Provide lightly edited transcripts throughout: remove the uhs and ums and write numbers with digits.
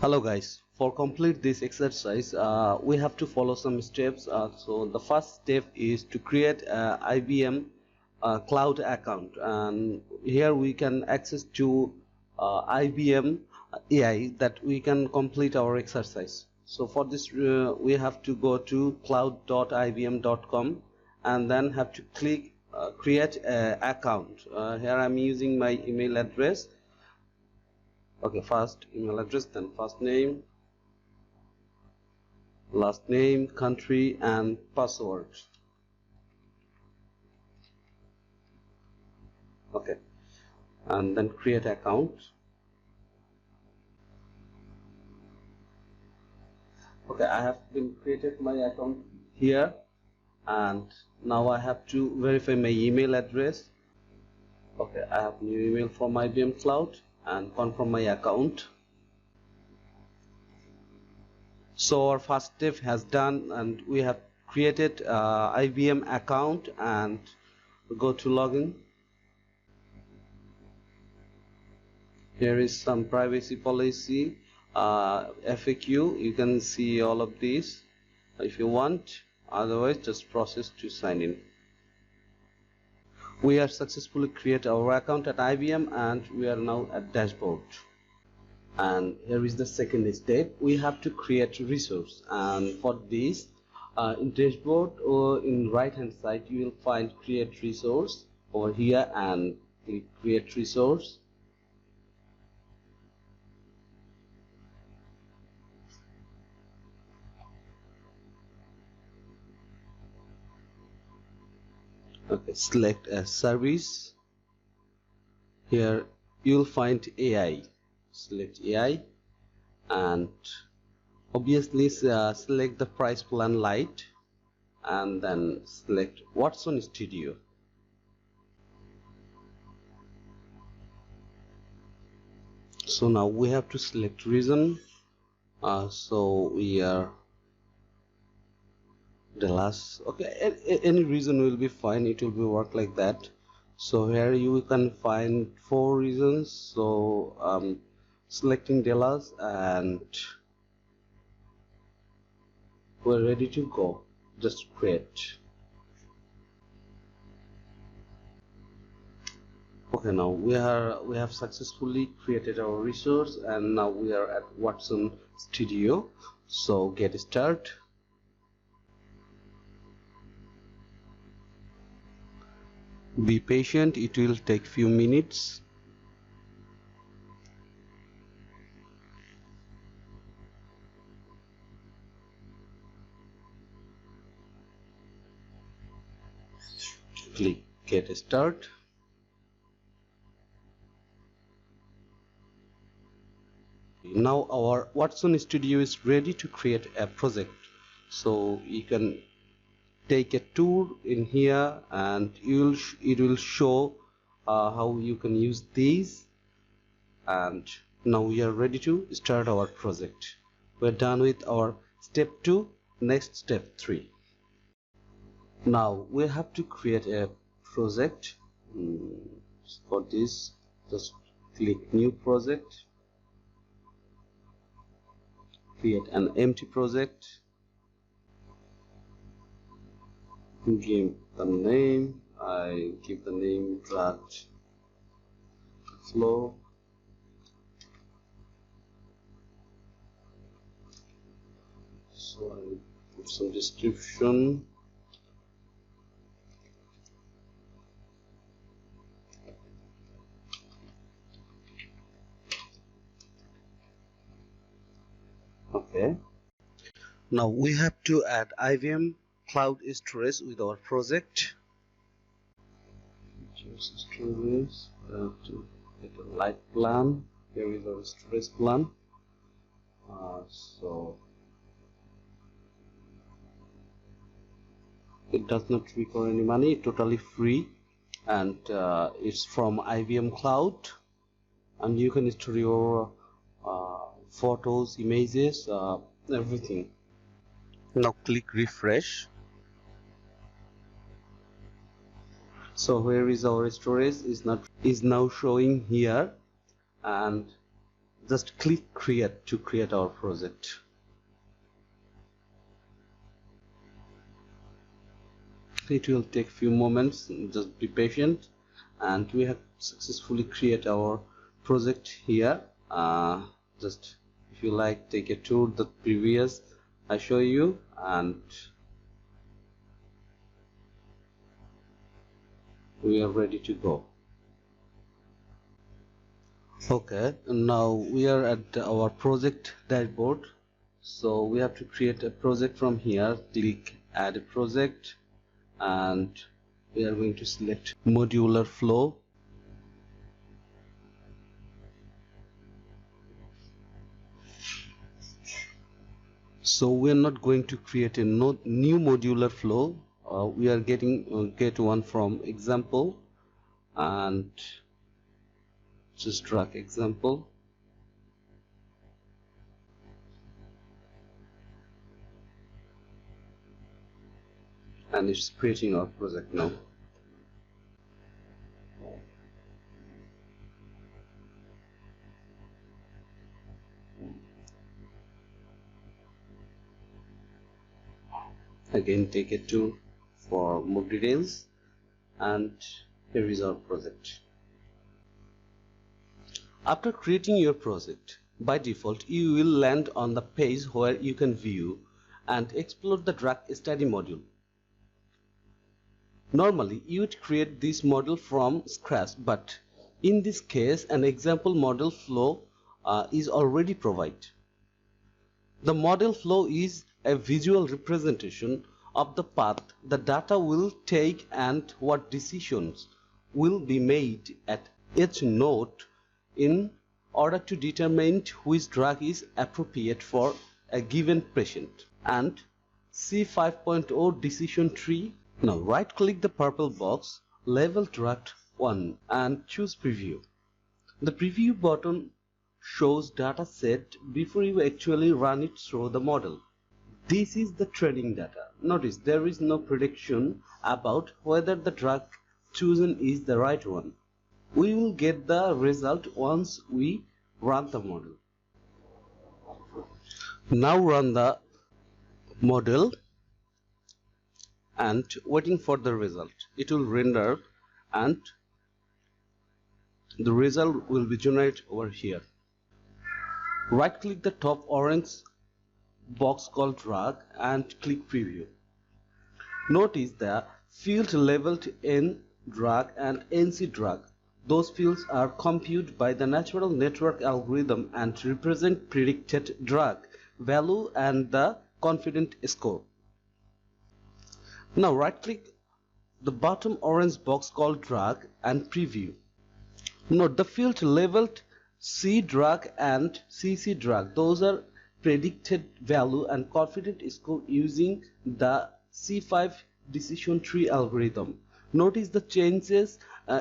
Hello guys, for complete this exercise we have to follow some steps. So the first step is to create a IBM cloud account, and here we can access to IBM AI that we can complete our exercise. So for this we have to go to cloud.ibm.com and then have to click create an account. Here I'm using my email address. Okay, first email address, then first name, last name, country, and password. Okay, and then create account. Okay, I have been created my account here, and now I have to verify my email address. Okay, I have new email from IBM Cloud and confirm my account. So our first step has done, and we have created IBM account, and go to login. Here is some privacy policy, FAQ. You can see all of these if you want, otherwise just process to sign in. We have successfully created our account at IBM, and we are now at dashboard. And here is the second step. We have to create resource, and for this in dashboard or in right hand side you will find create resource over here, and click create resource. Okay, select a service. Here you will find AI. Select AI, and obviously select the price plan light, and then select Watson Studio. So now we have to select region. So we are Dallas. Okay, any region will be fine. It will be work like that. So here you can find 4 regions. So selecting Dallas, and we're ready to go. Just create. Okay, now we have successfully created our resource, and now we are at Watson Studio. So get start. Be patient, it will take few minutes. Click get start. Now our Watson Studio is ready to create a project. So you can take a tour in here, and it will show how you can use these. And now we are ready to start our project. We're done with our step 2. Next, step 3. Now we have to create a project. For this, just click new project, create an empty project, give the name. I give the name that flow. So I put some description. Okay, now we have to add IBM cloud storage with our project. Choose storage. We have to get a light plan. Here is our storage plan. So it does not require any money, totally free, and it's from IBM Cloud, and you can store your photos, images, everything. Now click refresh. So where is our storage is now showing here, and just click create to create our project. It will take few moments, just be patient, and we have successfully created our project here. Just if you like, take a tour the previous I show you, and we are ready to go. Okay, now we are at our project dashboard, so we have to create a project from here. Click add a project, and we are going to select modular flow. So we are not going to create a new modular flow. We are get one from example, and just drag example, and it's creating our project now. Again, take a tour for more details, and here is our project. After creating your project, by default you will land on the page where you can view and explore the drug study module. Normally you would create this model from scratch, but in this case an example model flow is already provided. The model flow is a visual representation of the path the data will take and what decisions will be made at each node in order to determine which drug is appropriate for a given patient. And see 5.0 decision tree. Now right click the purple box labeled drug 1 and choose preview. The preview button shows data set before you actually run it through the model. This is the training data. Notice there is no prediction about whether the drug chosen is the right one. We will get the result once we run the model. Now run the model and waiting for the result. It will render and the result will be generated over here. Right click the top orange box called drug and click preview. Notice the field labeled N drug and NC drug. Those fields are computed by the natural network algorithm and represent predicted drug value and the confidence score. Now right click the bottom orange box called drug and preview. Note the field labeled C drug and CC drug. Those are predicted value and confidence score using the C5 decision tree algorithm. Notice the changes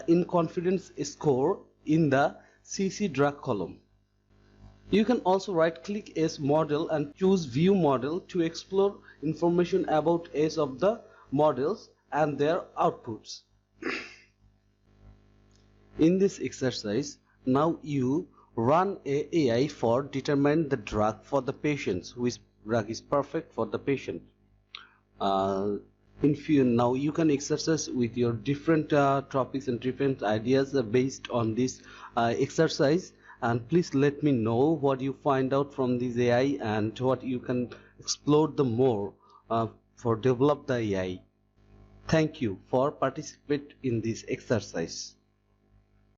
in confidence score in the CC drug column. You can also right click as model and choose view model to explore information about each of the models and their outputs. In this exercise, now you run a AI for determine the drug for the patients, which drug is perfect for the patient. Now you can exercise with your different topics and different ideas based on this exercise, and please let me know what you find out from this AI and what you can explore the more for develop the AI. Thank you for participating in this exercise.